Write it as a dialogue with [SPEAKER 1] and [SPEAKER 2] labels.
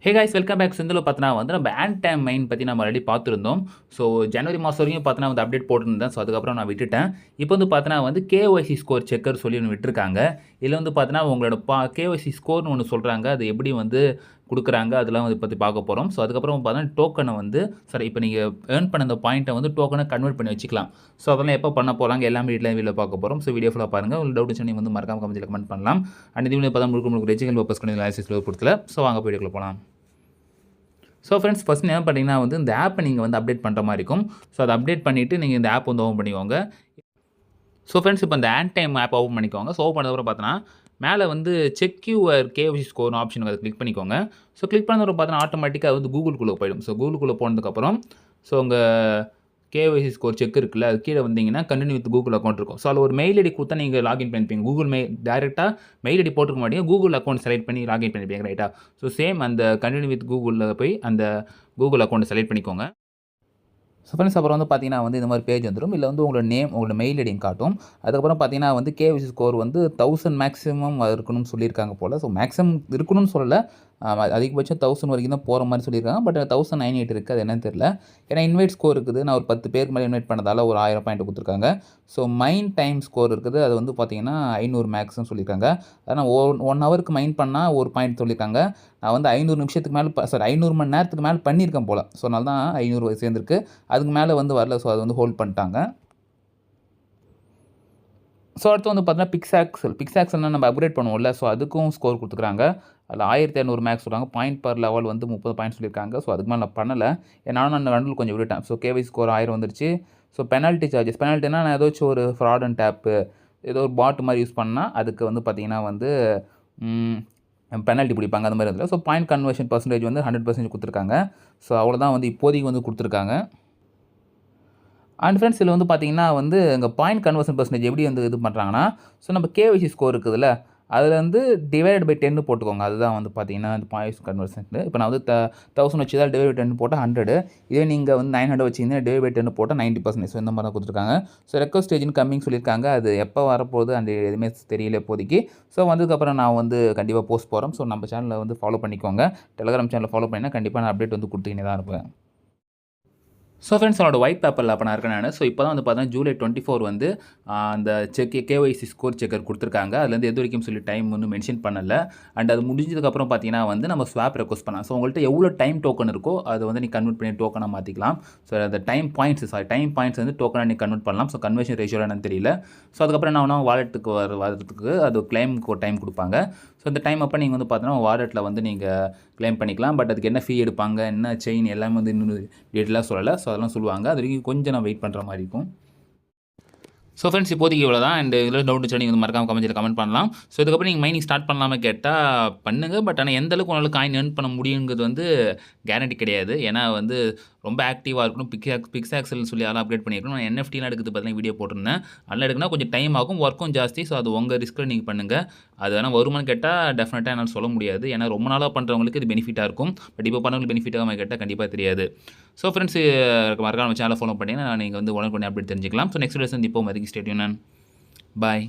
[SPEAKER 1] ஹே guys welcome back. சிந்தில் பார்த்தீங்கன்னா வந்து நம்ம ஆன்டைம் மைன் பற்றி நம்ம ஆல்ரெடி பார்த்துருந்தோம். ஸோ ஜனவரி மாதம் வரைக்கும் பார்த்தீங்கன்னா வந்து அப்டேட் போட்டுருந்தேன். ஸோ அதுக்கப்புறம் நான் விட்டுட்டேன். இப்போ வந்து பார்த்தீங்கன்னா வந்து கேஒய்சி ஸ்கோர் செக்கர் சொல்லி ஒன்று விட்டுருக்காங்க. இதில் வந்து பார்த்தீங்கன்னா உங்களோட கேஒய்சி ஸ்கோர்னு ஒன்று சொல்கிறாங்க. அது எப்படி வந்து கொடுக்குறாங்க அதெல்லாம் வந்து பற்றி பார்க்க போகிறோம். ஸோ அதுக்கப்புறம் பார்த்தீங்கன்னா டோக்கனை வந்து சரி இப்போ நீங்கள் ஏர்ன் பண்ண அந்த பாயிண்ட்டை வந்து டோக்கனை கன்வெர்ட் பண்ணி வச்சுக்கலாம். ஸோ அதெல்லாம் எப்போ பண்ண போகிறாங்க எல்லாமே வீடியோவில் பார்க்க போகிறோம். ஸோ வீடியோ ஃபுல்லாக பாருங்கள். உங்களுக்கு டவுட் நீங்கள் வந்து மறக்காம கமெண்ட்டில் கமெண்ட் பண்ணலாம். அண்ட் இது பார்த்தா உங்களுக்கு ரெஜிகல் பர்பஸ் பண்ணி லைசன்ஸ் கொடுத்துல. ஸோ வாங்க வீடியோக்குள்ள போகலாம். ஸோ ஃப்ரெண்ட்ஸ் ஃபஸ்ட் என்ன பண்ணிங்கன்னா வந்து இந்த ஆப்பை நீங்கள் வந்து அப்டேட் பண்ணுற மாதிரி இருக்கும். ஸோ அதை அப்டேட் பண்ணிவிட்டு நீங்கள் இந்த ஆப் வந்து ஓப்பன் பண்ணிக்கோங்க. ஸோ ஃப்ரெண்ட்ஸ் இப்போ இந்த ஆன்டைம் ஆப் ஓப்பன் பண்ணிக்கோங்க. ஸோ ஓப்பன் பண்ணதுக்கப்புறம் பார்த்தோன்னா மேலே வந்து செக் யுவர் கேஒய்சி ஸ்கோர்னு ஆப்ஷன் அதை கிளிக் பண்ணிக்கோங்க. ஸோ கிளிக் பண்ணதுக்கப்புறம் பார்த்தோன்னா ஆட்டோமேட்டிக்காக வந்து கூகுள்குள்ளே போயிடும். ஸோ கூகுள்குள்ளே போனதுக்கப்புறம் ஸோ உங்கள் கேஒய்சி ஸ்கோர் செக் இருக்குல்ல அது கீழே வந்தீங்கன்னா கண்டினியூ வித் கூகுள் அக்கௌண்ட் இருக்கும். ஸோ அதில் ஒரு மெயில் ஐடி கொடுத்தா நீங்கள் லாகின் பண்ணிப்பீங்க. கூகுள் டேரெக்டாக மெயில் ஐடி போட்டுக்க மாட்டீங்க. கூகுள் அக்கௌண்ட் செலக்ட் பண்ணி லாகின் பண்ணிப்பீங்க ரைட்டா. ஸோ சேம் அந்த கண்டினியூ வித் கூகுளில் போய் அந்த கூகுள் அக்கௌண்ட்டை செலக்ட் பண்ணிக்கோங்க. ஸோ ஃப்ரெண்ட்ஸ் அப்புறம் வந்து பார்த்தீங்கன்னா வந்து இந்த மாதிரி பேஜ் வந்துடும். இல்லை வந்து உங்களோட நேம் உங்களோட மெயில் ஐடியும் காட்டும். அதுக்கப்புறம் பார்த்தீங்கன்னா வந்து கேஒய்சி ஸ்கோர் வந்து 1000 மேக்ஸிமம் இருக்கணும்னு சொல்லியிருக்காங்க போல். ஸோ மேக்ஸிமம் இருக்கணும்னு சொல்லலை, அதிகபட்சம் 1000 வரைக்கும் தான் போகிற மாதிரி சொல்லியிருக்காங்க. பட் 1098 இருக்குது. அது என்னன்னு தெரியல. ஏன்னா இன்வைட் ஸ்கோர் இருக்குது. நான் ஒரு 10 பேருக்கு மேலே இன்வைட் பண்ணதால் ஒரு 1000 பாயிண்ட் கொடுத்துருக்காங்க. ஸோ மைன் டைம் ஸ்கோர் இருக்குது. அது வந்து பார்த்தீங்கன்னா 500 மேக்ஸ்னு சொல்லியிருக்காங்க. ஆனால் 1 ஹவருக்கு மைன் பண்ணால் ஒரு பாயிண்ட் சொல்லியிருக்காங்க. நான் வந்து 500 நிமிஷத்துக்கு மேலே 500 மணி நேரத்துக்கு மேலே பண்ணியிருக்கேன் போல். ஸோ அதனால தான் 500 சேர்ந்துருக்கு. அதுக்கு மேலே வந்து வரல. ஸோ அது வந்து ஹோல்ட் பண்ணிட்டாங்க. ஸோ அடுத்து வந்து பார்த்தீங்கன்னா பிக்ஸாக்சல்னால் நம்ம அப்கிரேட் பண்ணுவோம்ல. ஸோ அதுக்கும் ஸ்கோர் கொடுத்துருக்காங்க. அதில் 1500 மேக்ஸ் சொல்கிறாங்க. பாயிண்ட் பர் லெவல் வந்து 30 பாயிண்ட் சொல்லியிருக்காங்க. ஸோ அதுக்கு மேலே நான் பண்ணலை. நானும் அந்த நடுவில் கொஞ்சம் விட்டுட்டேன். ஸோ கேஒய்சி ஸ்கோர் 1000 வந்துருச்சு. ஸோ பெனால்ட்டி சார்ஜஸ் பெனால்ட்டினா நான் ஏதாச்சும் ஒரு ஃப்ராட் அண்ட் டேப்பு ஏதோ ஒரு பாட் மாதிரி யூஸ் பண்ணால் அதுக்கு வந்து பார்த்திங்கன்னா வந்து பெனால்ட்டி பிடிப்பாங்க. அந்த மாதிரி இருந்தது. ஸோ பாயிண்ட் கன்வர்ஷன் பர்சன்டேஜ் வந்து 100% கொடுத்துருக்காங்க. ஸோ அவ்வளோதான் வந்து இப்போதைக்கு வந்து கொடுத்துருக்காங்க. அண்ட் ஃப்ரெண்ட்ஸ் இதில் வந்து பார்த்தீங்கன்னா வந்து இங்கே பாயிண்ட் கன்வர்ஷன் பர்சன்டேஜ் எப்படி வந்து இது பண்ணுறாங்கன்னா ஸோ நம்ம கேஒய்சி ஸ்கோர் இருக்குதுல்ல அதில் வந்து டிவைட் பை 10 போட்டுக்கோங்க. அதுதான் வந்து பார்த்தீங்கன்னா இந்த பாயிண்ட் கன்வர்ஷன். இப்போ நான் வந்து 1000 வச்சு தான் டிவைட் பை 10 போட்டால் 100. இதே நீங்கள் வந்து 900 வச்சிங்கன்னா டிவைட் பை 10 போட்டால் 90%. ஸோ இந்த மாதிரி தான் கொடுத்துருக்காங்க. ஸோ ரெக்வஸ்ட் ஸ்டேஜின் கம்மிங் சொல்லியிருக்காங்க. அது எப்போ வரப்போகுது அந்த எதுவுமே தெரியல இப்போதைக்கு. ஸோ வந்ததுக்கப்புறம் நான் வந்து கண்டிப்பாக போஸ்ட் போகிறோம். ஸோ நம்ம சேனலை வந்து ஃபாலோ பண்ணிக்கோங்க. டெலிகிராம் சேனலை ஃபாலோ பண்ணினா கண்டிப்பாக நான் அப்டேட் வந்து கொடுத்துக்கினே தான் இருப்பேன். ஸோ ஃப்ரெண்ட்ஸ் என்னோட ஒயிட் பேப்பரில் அப்போ நான் இருக்கேன் நான். ஸோ இப்போ தான் வந்து பார்த்தீங்கன்னா ஜூலை 24 வந்து அந்த கேஒய்சி ஸ்கோர் செக்கர் கொடுத்துருக்காங்க. அதுலேருந்து எது வரைக்கும் சொல்லி டைம் வந்து மென்ஷன் பண்ணலை. அண்ட் அது முடிஞ்சதுக்கப்புறம் பார்த்தீங்கன்னா வந்து நம்ம ஸ்வாப் ரெக்வஸ்ட் பண்ணலாம். ஸோ உங்கள்கிட்ட எவ்வளோ டைம் டோக்கன் இருக்கோ அதை வந்து நீ கன்வெர்ட் பண்ணி டோக்கனாக மாற்றிக்கலாம். ஸோ அந்த டைம் பாயிண்ட்ஸ் வந்து டோக்கனாக நீ கன்வெர்ட் பண்ணலாம். ஸோ கன்வர்ஷன் ரேஷியோ என்னன்னு தெரியல. ஸோ அதுக்கப்புறம் என்ன வேணால் வாலெட்டுக்கு வரதுக்கு அது கிளைமுக்கு ஒரு டைம் கொடுப்பாங்க. ஸோ இந்த டைம் அப்போ நீங்கள் வந்து பார்த்தீங்கன்னா வாலெட்டில் வந்து நீங்கள் கிளைம் பண்ணிக்கலாம். பட் அதுக்கு என்ன ஃபீ எடுப்பாங்க, என்ன செயின் எல்லாமே வந்து இன்னும் டீட்டெயிலாக சொல்லலை. ஸோ அதெல்லாம் சொல்லுவாங்க. அது வரைக்கும் கொஞ்சம் நான் வெயிட் பண்ணுற மாதிரி இருக்கும். ஸோ ஃப்ரெண்ட்ஸ் இப்போதைக்கு இவ்வளோ தான். அண்ட் இதில் டவுட் வச்சு நீங்கள் வந்து மறக்காம கமெண்ட் பண்ணலாம். ஸோ இதுக்கப்புறம் நீங்கள் மைனிங் ஸ்டார்ட் பண்ணலாமல் கேட்டால் பண்ணுங்கள். பட் ஆனால் எந்த அளவுக்கு உங்களுக்கு காயின் ஏர்ன் பண்ண முடியுங்கிறது வந்து கேரண்டி கிடையாது. ஏன்னா வந்து ரொம்ப ஆக்டிவாக இருக்கணும். பிக்ஸாக்சல்னு சொல்லி அதெல்லாம் அப்டேட் பண்ணியிருக்கணும். நான் என்எஃப்டிலாம் எடுக்கிறது பார்த்தீங்கன்னா வீடியோ போட்டிருந்தேன். அதெல்லாம் எடுக்கணும்னா கொஞ்சம் டைம் ஆகும், ஒர்க்கும் ஜாஸ்தி. ஸோ அது உங்கள் ரிஸ்க்கில் நீங்கள் பண்ணுங்கள். அது வேணால் வருமானு கேட்டால் டெஃபினட்டாக என்னால் சொல்ல முடியாது. ஏன்னா ரொம்ப நாளாக பண்ணுறவங்களுக்கு இது பெனிஃபிட்டாக இருக்கும். பட் இப்போ பண்ணுறவங்களுக்கு பெனிஃபிட் ஆகாமல் கேட்டால் கண்டிப்பாக தெரியாது. ஸோ ஃப்ரெண்ட்ஸ் மறக்காம சேனலை ஃபாலோ பண்ணிங்கன்னா நீங்கள் வந்து உடனே அப்டேட் தெரிஞ்சுக்கலாம். ஸோ நெக்ஸ்ட் வீடியோஸ் வந்து இப்போ மதிக்கு ஸ்டே டியூன். பாய்.